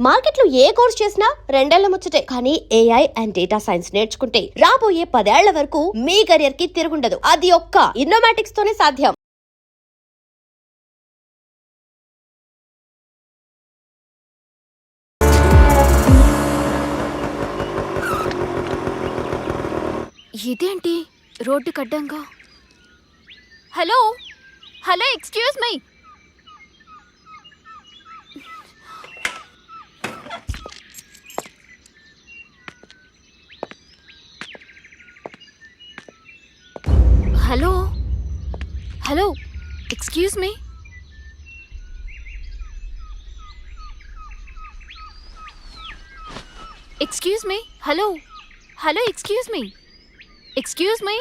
మార్కెట్లో ఏ కోర్స్ చేసినా రెండేళ్ల ముచ్చటే. కానీ ఏఐ అండ్ డేటా సైన్స్ నేర్చుకుంటే రాబోయే 10 ఏళ్ల వరకు మీ కెరియర్ కి తిరుగుండదు. అది ఒక్క ఇన్నోమాటిక్స్ తోనే సాధ్యం. ఇదేంటి రోడ్డు కడ్డంగా? Hello hello, excuse me. Hello hello, excuse me. Excuse me. Hello hello, excuse me. Excuse me.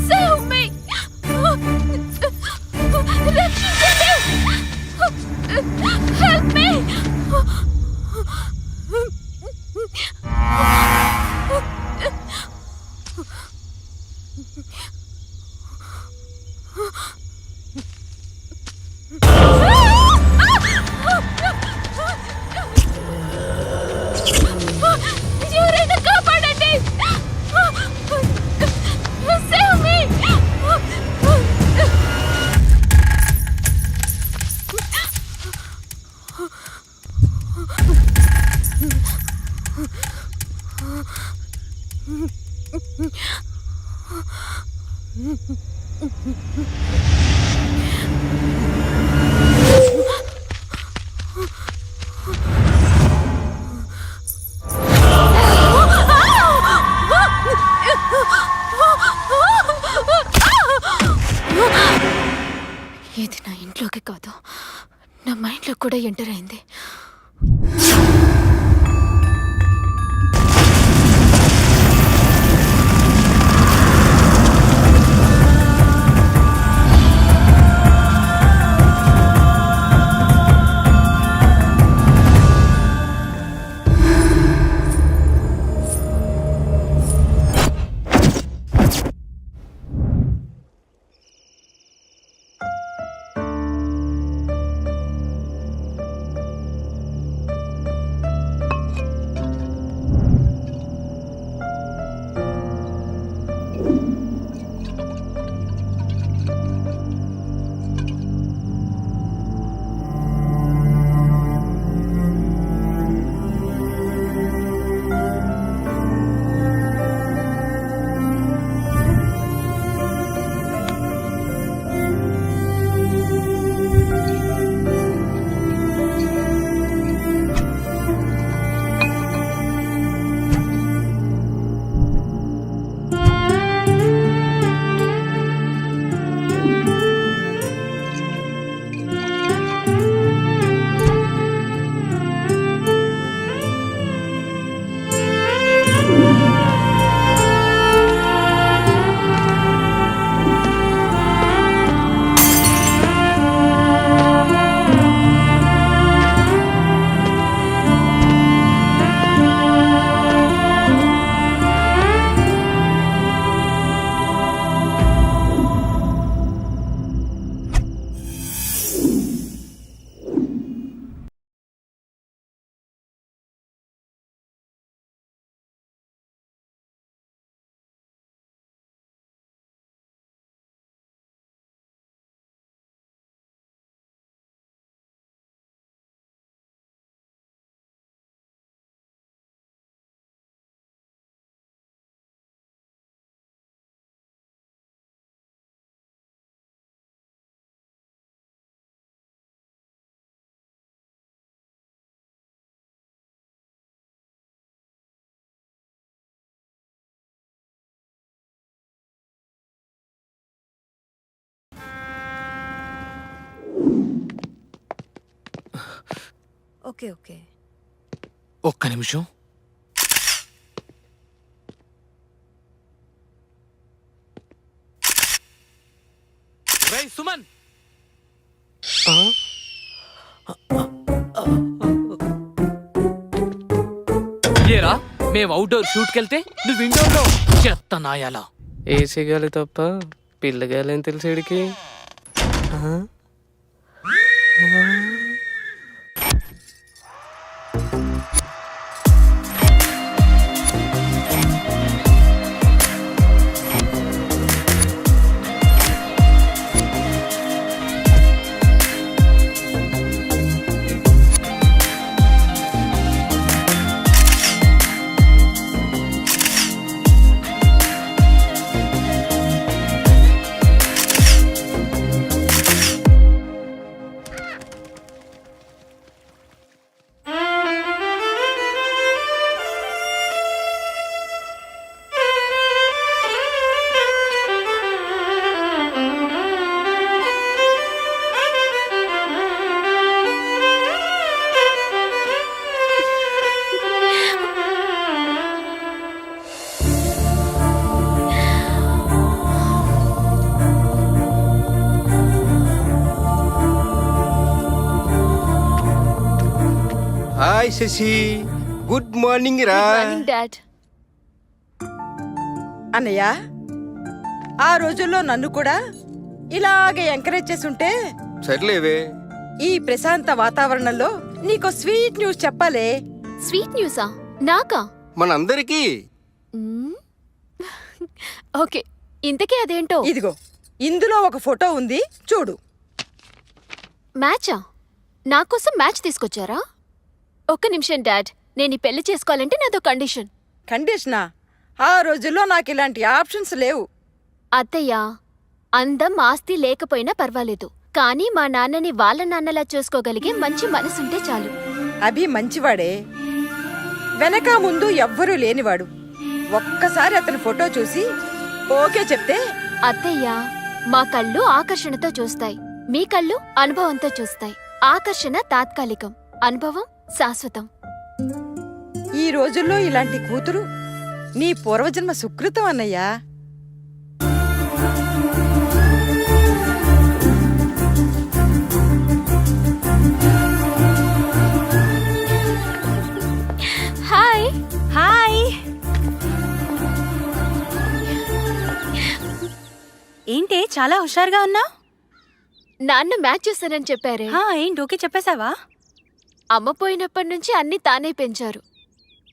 Save me! Help me! ఎవరైనా కాపాడండి! Save me! ఇది నా ఇంట్లోకి కాదు, నా మైండ్లో కూడా ఎంటర్ అయింది. Okay okay. ఒక్క నిమిషం. రేయ్ సుమన్, ఏరా మేము అవుట్డోర్ షూట్కి వెళ్తే నువ్వు ఇండోర్లో చెత్త నాయాలా? ఏసీ గాలి తప్ప పిల్లగాలి ఏం తెలిసేడికి. హాయ్ శశి, గుడ్ మార్నింగ్ రా. డాడ్. అన్నయ్య, ఆ రోజుల్లో నన్ను కూడా ఇలాగే ఎంకరేజ్ చేసుంటే సర్లేవే. ఈ ప్రశాంత వాతావరణంలో నీకో స్వీట్ న్యూస్ చెప్పాలే. స్వీట్ న్యూసా? నాకా? మనందరికీ. మ్మ్. ఓకే, ఇంతకీ అదేంటో. ఇదిగో ఇందులో ఒక ఫోటో ఉంది, చూడు. మ్యాచా? నా కోసం మ్యాచ్ తీసుకొచ్చారా? ఒక్క నిమిషం డాడ్, నేను ఈ పెళ్లి చేసుకోవాలంటే నాదో కండిషన్. కండిషనా? ఆ రోజుల్లో నాకు ఇలాంటి ఆప్షన్స్ లేవు. అత్తయ్య, అందం ఆస్తి లేకపోయినా పర్వాలేదు, కానీ మా నాన్నని వాళ్ళ నాన్నలా చూసుకోగలిగే మంచి మనసుంటే చాలు. అభి మంచివాడే, వెనక ముందు ఎవ్వరూ లేనివాడు. ఒక్కసారి అతని ఫోటో చూసి ఓకే చెప్తే. అత్తయ్య, మా కళ్ళు ఆకర్షణతో చూస్తాయి, మీ కళ్ళు అనుభవంతో చూస్తాయి. ఆకర్షణ తాత్కాలికం, అనుభవం శాశ్వతం. ఈ రోజుల్లో ఇలాంటి కూతురు నీ పూర్వజన్మ సుకృతం అన్నయ్యా. హాయ్. హాయ్. ఏంటి చాలా హుషారుగా ఉన్నావు? నాన్న మ్యాచ్ చూసానని చెప్పారే. ఏంటి ఓకే చెప్పేశావా? అమ్మ పోయినప్పటి నుంచి అన్ని తానే పెంచారు,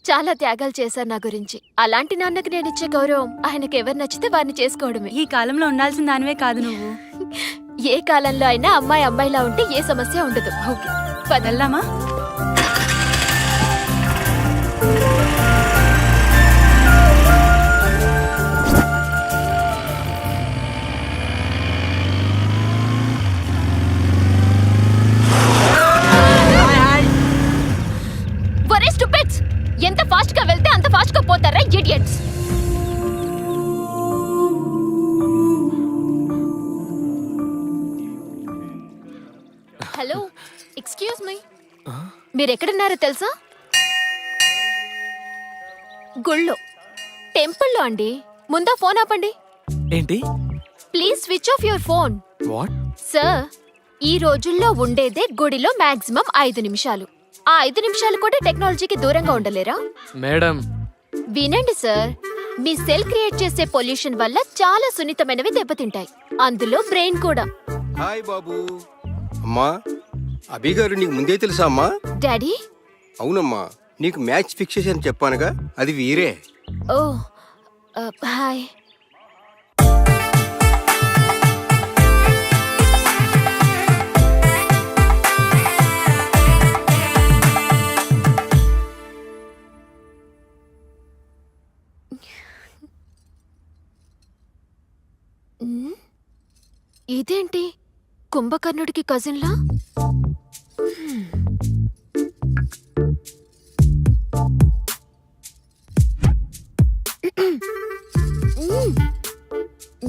చాలా త్యాగాలు చేశారు నా గురించి. అలాంటి నాన్నకి నేనిచ్చే గౌరవం ఆయనకి ఎవరు నచ్చితే వారిని చేసుకోవడమే. ఈ కాలంలో ఉండాల్సిన దానివే కాదు నువ్వు. ఏ కాలంలో అయినా అమ్మాయి అమ్మాయిలా ఉంటే ఏ సమస్య ఉండదు. ఓకే వెళ్దామా? ఒరే స్టూపిడ్స్, ఎంత ఫాస్ట్ గా వెళ్తే అంత ఫాస్ట్ గా పోతారా ఇడియట్స్. హలో, ఎక్స్క్యూజ్ మీ, మీరెక్కడున్నారో తెలుసా? గుళ్ళో, టెంపుల్లో అండి. ముందా ఫోన్ ఆపండి. ఏంటి? Please switch off your phone. What? Sir, ఈ రోజుల్లో ఉండేదే గుడిలో మాక్సిమం 5 నిమిషాలు. ఆ 5 నిమిషాలు కూడా టెక్నాలజీకి దూరంగా ఉండలేరా? మేడం, వినండి సార్, మీ సెల్ క్రియేట్ చేసే పొల్యూషన్ వల్ల చాలా సున్నితమైనవి దెబ్బతింటాయి, అందులో బ్రెయిన్ కూడా. హాయ్ బాబు. అమ్మా, అభి గారు నీకు ముందే తెలుసా అమ్మా? డాడీ. అవునమ్మా, నీకు మ్యాచ్ ఫిక్స్ చేసి చెప్పానుగా, అది వీరే. ఓ, హాయ్. ఇదేంటి, కుంభకర్ణుడికి కజిన్లా?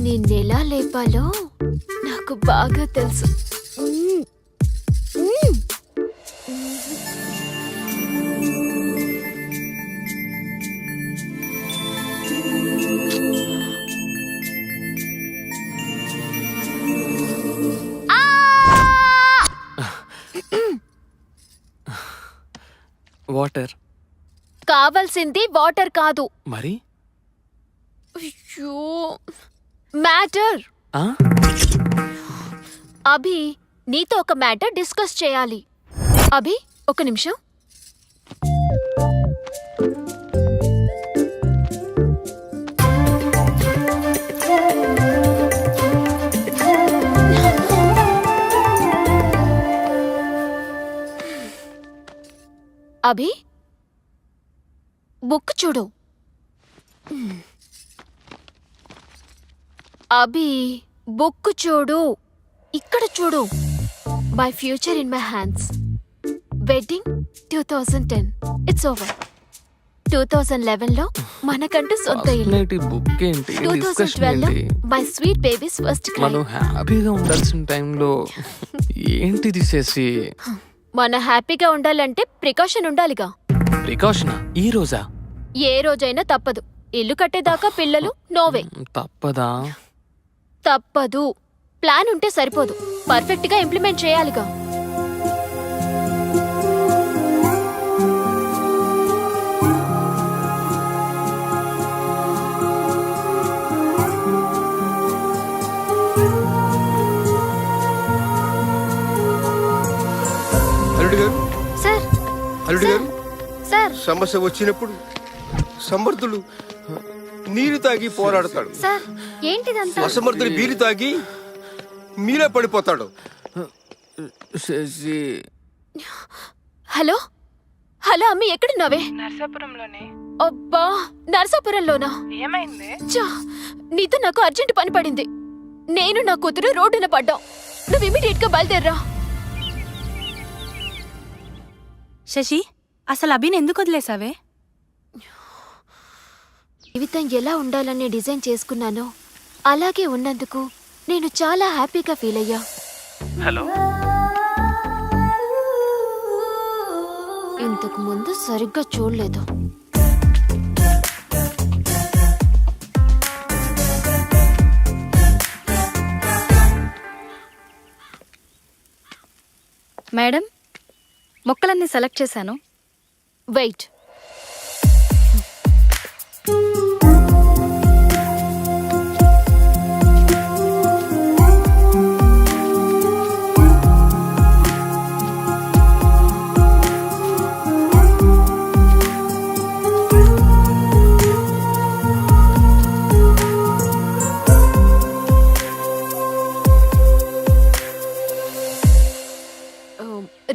నిన్నెలా లేపాలో నాకు బాగా తెలుసు. వాటర్. కావాల్సింది వాటర్ కాదు. మరి అయ్యో, మ్యాటర్. ఆ? అభి, నీతో ఒక మ్యాటర్ డిస్కస్ చేయాలి. అభి, ఒక నిమిషం. అభి, బుక్ చూడు. అభి, బుక్ చూడు. ఇక్కడ చూడు. My future in my hands. Wedding 2010. It's over. 2011లో మనకంటూ సొంత ఇల్లు. అసలేంటి బుక్ ఏంటి, డిస్కషన్ 2012లో ఏంటి? My sweet babies first cry. మనం హ్యాపీగా ఉండాల్సిన టైంలో ఏంటిది చేసి? మన హ్యాపీగా ఉండాలంటే ప్రికాషన్ ఉండాలిగా. ప్రికాషనా? ఈ రోజా? ఏ రోజైనా తప్పదు. ఇల్లు కట్టేదాకా పిల్లలు నోవే. తప్పదా? తప్పదు. ప్లాన్ ఉంటే సరిపోదు, పర్ఫెక్ట్ గా ఇంప్లిమెంట్ చేయాలిగా. అల్లుడు గారు, సార్, అల్లుడు గారు, సార్, సమస్య వచ్చినప్పుడు సమర్థుడు నీరు తాగి పోరాడతాడు, సార్, ఏంటిదంతా? అసమర్థుడు బీరు తాగి మీరే పడిపోతాడు. శశి, హలో హలో, అమ్మి ఎక్కడున్నావే? నర్సాపురంలోనే. అబ్బా, నర్సాపురంలోనా? ఏమైంది? ఛా, నీతో నాకు అర్జెంట్ పని పడింది. నేను నా కూతురు రోడ్డున పడ్డాం. నువ్వు ఇమీడియట్ గా బయలుదేర్రా. శశి, అసలు అభిని ఎందుకు వదిలేసావే? జీవితం ఎలా ఉండాలని డిజైన్ చేసుకున్నానో అలాగే ఉన్నందుకు నేను చాలా హ్యాపీగా ఫీల్ అయ్యా. హలో, ఇంతకు ముందు సరిగ్గా చూడలేదు. మేడం, మొక్కలన్నీ సెలెక్ట్ చేశాను. వెయిట్.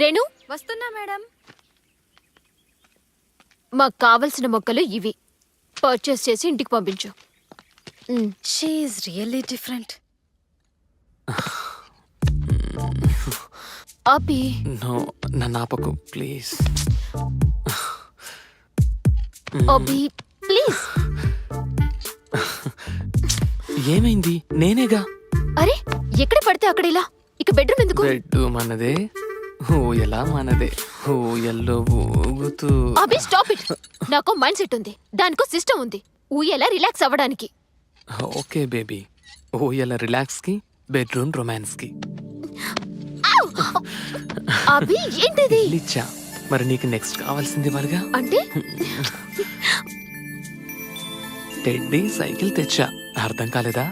రేణు, వస్తున్నా మేడం. మాకు కావలసిన మొక్కలు ఇవి. పర్చేస్ చేసి ఇంటికి పంపించు. She is really different. Abhi, no, నన్ను ఆపకు ప్లీజ్. Abhi, please. ఏమైంది? నేనేగా. అరే, ఎక్కడ పడితే అక్కడ ఇలా. ఇక బెడ్రూమ్ ఎందుకు? బెడ్ మనదే, ఊయలా మనదే. ఊయల్లో ఊగుతూ. అభి, స్టాప్ ఇట్. నాకు మైండ్ సెట్ ఉంది, దానికో సిస్టమ్ ఉంది. ఊయలా రిలాక్స్ అవ్వడానికి. ఓకే బేబీ, ఊయల రిలాక్స్ కి, బెడ్రూమ్ రొమాన్స్ కి. అభి, ఏంటిది? ఇచ్చా. మరి నీకు నెక్స్ట్ కావాల్సింది వాళ్ళగా. అంటే టెడ్డీ సైకిల్ తెచ్చా. అర్థం కాలేదా?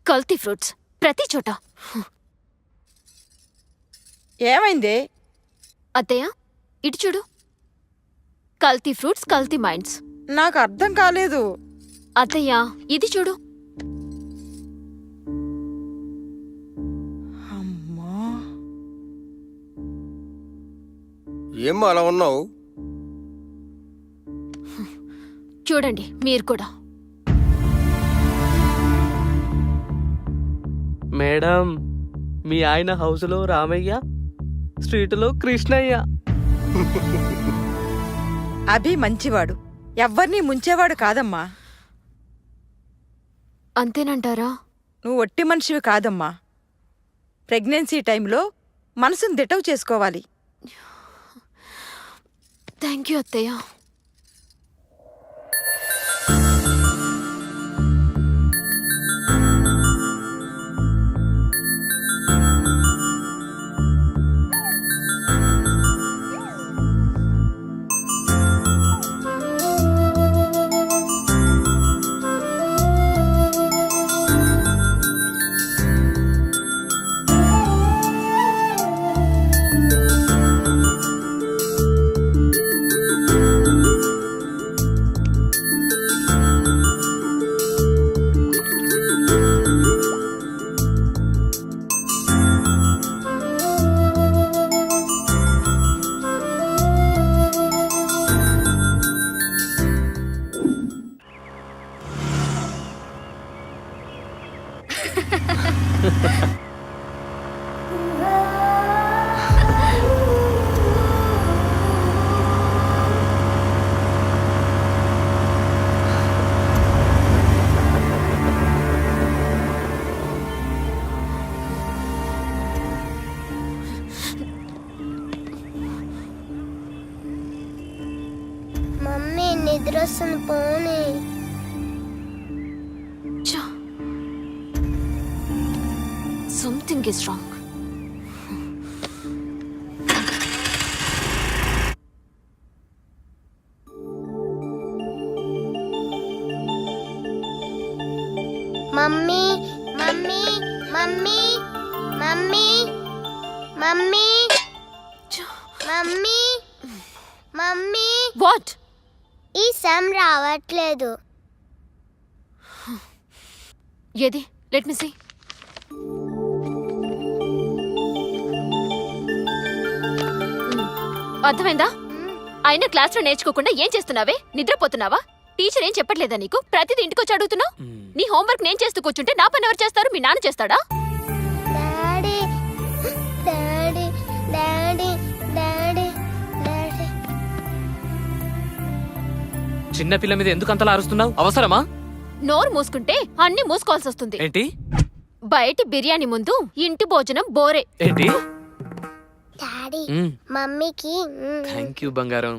కల్తీ ఫ్రూట్స్ ప్రతి చోట. ఏమైంది? అత్తయ్య, ఇటు చూడు. కల్తీ ఫ్రూట్స్, కల్తీ మైండ్స్. నాకు అర్థం కాలేదు. అత్తయ్య, ఇది చూడు. అమ్మా, ఏమ్మా అలా ఉన్నావు? చూడండి మీరు కూడా. మేడం, మీ ఆయన హౌస్లో రామయ్య, స్ట్రీట్లో కృష్ణయ్య. అభి మంచివాడు, ఎవ్వరినీ ముంచేవాడు కాదమ్మా. అంతేనంటారా? నువ్వు ఒట్టి మనిషివి కాదమ్మా. ప్రెగ్నెన్సీ టైంలో మనసును దిటవు చేసుకోవాలి. థ్యాంక్ యూ అత్తయ్య. నిద్ర వస్తుంది పోనీ. Something is wrong. Mummy mummy mummy mummy mummy mummy mummy what? ఈ సమ్ రావట్లేదు. ఏది? Let me see. అర్థమైందా? అయినా క్లాస్ లో నేర్చుకోకుండా ఏం చేస్తున్నావే? నిద్రపోతున్నావా? టీచర్ ఏం చెప్పట్లేదా నీకు? ప్రతిదీ ఇంటికి వచ్చి అడుగుతున్నావు. నీ హోంవర్క్ నేను చేస్తూ కూర్చుంటే నా పని ఎవరు చేస్తారు? మీ నాన్న చేస్తాడా? Daddy daddy daddy daddy daddy. చిన్న పిల్ల మీద ఎందుకు అంతలా అరుస్తున్నావు? అవసరమా? నోరు మూసుకుంటే అన్ని మూసుకోవాల్సి వస్తుంది. ఏంటి బయటి బిర్యానీ ముందు ఇంటి భోజనం బోరే. ఏంటి? డాడీ మమ్మీకి థ్యాంక్ యూ బంగారం.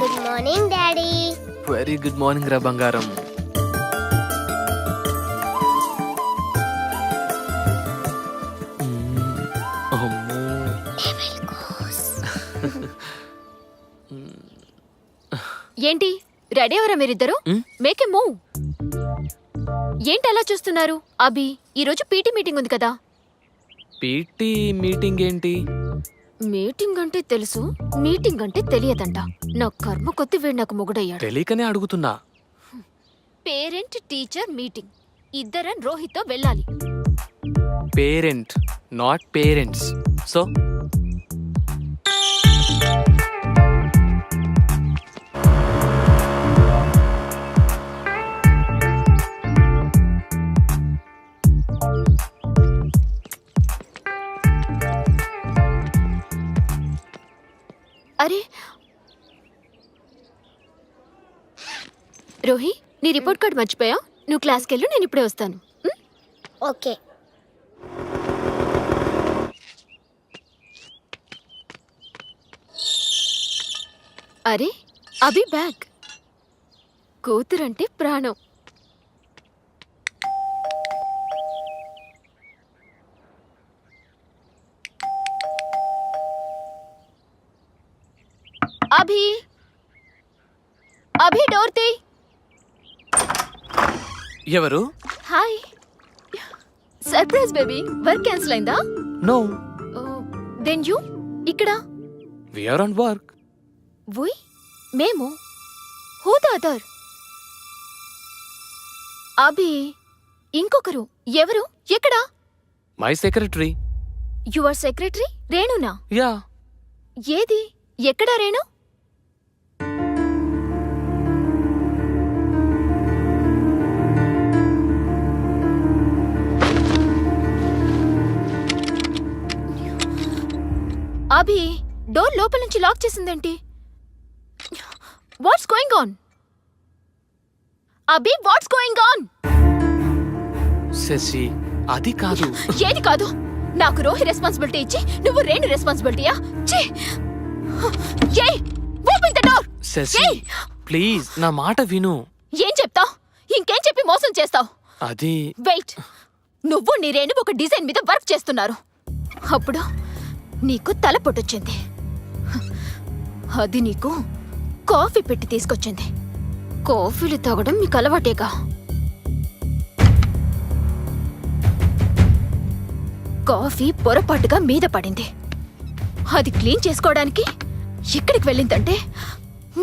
Good morning daddy. Very good morning రా బంగారం. అమ్మో. ఏంటి రెడీ అవరా మీరిద్దరు? Make a move. ఏంటి అలా చూస్తున్నారు? అభి, ఈరోజు పీటీ మీటింగ్ ఉంది కదా. పీటీ మీటింగ్ ఏంటి? మీటింగ్ అంటే తెలుసు, మీటింగ్ అంటే తెలియదంట. నా కర్మ కొద్ది వీడు నాకు మొగుడయ్యాడు. తెలియకనే అడుగుతున్నా. Parent teacher meeting. ఇద్దరం రోహిత్తో వెళ్ళాలి. Parent not parents. సో అరే రోహి, నీ రిపోర్ట్ కార్డ్ మర్చిపోయా? నువ్వు క్లాస్కి వెళ్ళు, నేను ఇప్పుడే వస్తాను. ఓకే. అరే అభి బ్యాగ్. కూతురంటే ప్రాణం. అభి, అభి డోర్ తీ. ఎవరు? Hi. Surprise baby. Work cancel అయిందా? నో. దెన్ యూ ఇక్కడ? We are on work. We? మేము? Who the other? అభి, ఇంకొకరు. ఎవరు? ఎక్కడ? My secretary. యువర్ సెక్రటరీ రేణునా? యా. ఏది? ఎక్కడ రేణు? అభి, డోర్ లోపల నుంచి లాక్ చేసిందేంటి? What's going on? Abhi, what's going on? Shashi, అది కాదు. ఏది కాదు? నాకు రోహి రెస్పాన్సిబిలిటీ ఇచ్చి నువ్వు రేణు రెస్పాన్సిబిలిటీయా? Open the door. Shashi please నా మాట విను. ఏం చెప్తావ్? ఇంకేం చెప్పి మోసం చేస్తావ్? అది వెయిట్. నువ్వు నీ రేణు ఒక డిజైన్ మీద వర్క్ చేస్తున్నారు. అప్పుడు నీకు తల పొట్టొచ్చింది. అది నీకు కాఫీ పెట్టి తీసుకొచ్చింది. కాఫీలు తాగడం మీకు అలవాటేగా. కాఫీ పొరపాటుగా మీద పడింది. అది క్లీన్ చేసుకోవడానికి ఎక్కడికి వెళ్ళిందంటే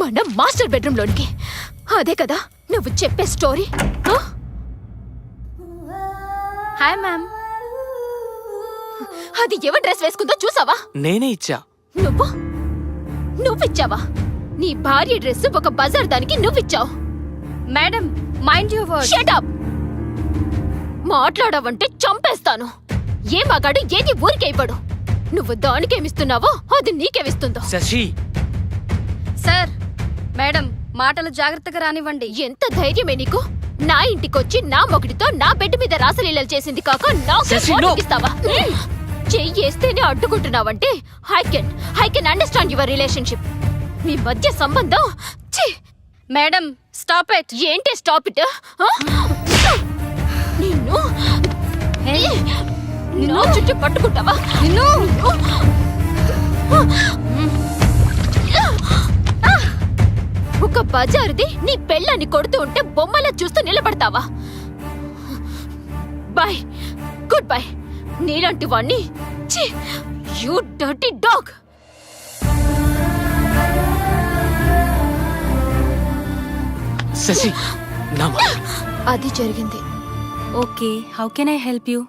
మన మాస్టర్ బెడ్రూమ్ లోనికి. అదే కదా నువ్వు చెప్పే స్టోరీ. Hi ma'am. అది ఎవరి డ్రెస్ వేసుకుందో చూసావా? నేనే ఇచ్చా. నువ్విచ్చావా? నీ భార్య డ్రెస్ ఒక బజార్ దానికి నువ్విచ్చావు. Madam, mind your words. Shut up. మాట్లాడావంటే చంపేస్తాను. ఏ మగాడు ఏది ఊరికే ఇవ్వడు. నువ్వు దానికేమిస్తున్నావో అది నీకేమిస్తుందో. శశి సార్, మేడం మాటలు జాగ్రత్తగా రానివ్వండి. ఎంత ధైర్యమే నీకు? నా ఇంటికొచ్చి నా మొగుడితో నా బెడ్ మీద రాసలీలలు చేసింది కాక శశి, no. ఇస్తావా? చెయ్యేస్తేనే అడ్డుకుంటున్నావంటే I can understand your relationship. మీ మధ్య సంబంధం మేడం స్టాప్ ఇట్. ఏంటి స్టాప్ ఇట్? నిన్ను నిన్ను చుట్టూ పట్టుకుంటావా? నిన్ను ఒక బజారుది నీ పెళ్ళాన్ని కొడుతూ ఉంటే బొమ్మలా చూస్తూ నిలబడతావా? Bye, good bye. నీలాంటి వాణ్ణి యూ డర్టీ డాగ్. శశి నా మాట. అది జరిగింది. Okay, how can I help you?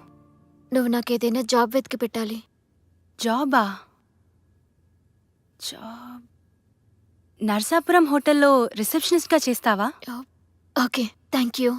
నువ్వు నాకేదైనా జాబ్ వెతికి పెట్టాలి. జాబా? జాబ్ నర్సాపురం హోటల్లో రిసెప్షనిస్ట్గా చేస్తావా? Okay, thank you.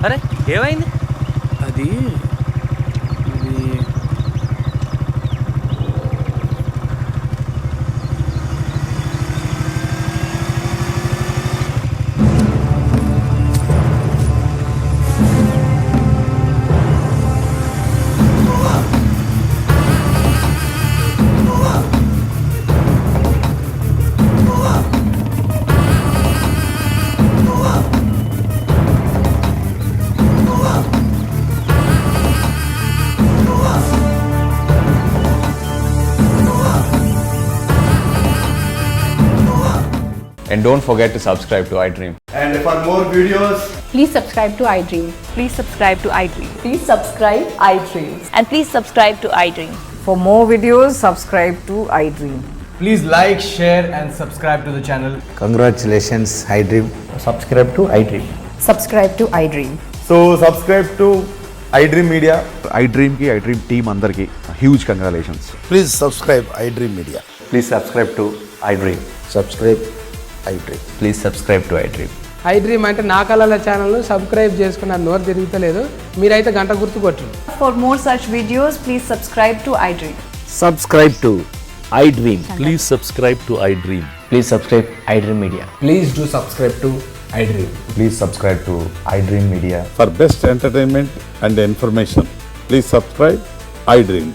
అరే ఏమైంది? అది And don't forget to subscribe to iDream. And for more videos, Please subscribe to iDream. Please subscribe to iDream. Please subscribe iDream. And please subscribe to iDream. For more videos, subscribe to iDream. please like, share, and subscribe to the channel. Congratulations iDream. Subscribe to iDream. Subscribe to iDream. So subscribe to iDream Media. iDream ki iDream team andarki huge congratulations. Please subscribe iDream media. Please subscribe to iDream. Subscribe iDream. Please subscribe to iDream. iDream అంటే నా కళల channel subscribe చేసుకున్న నోరు తిరుగుతలేదు. మీరైతే గంట గుర్తు కొట్టండి. For more such videos, please subscribe to iDream. Subscribe to iDream. Please subscribe to iDream. Please subscribe iDream Media. Please do subscribe to iDream. Please subscribe to iDream Media. For best entertainment and information, please subscribe iDream.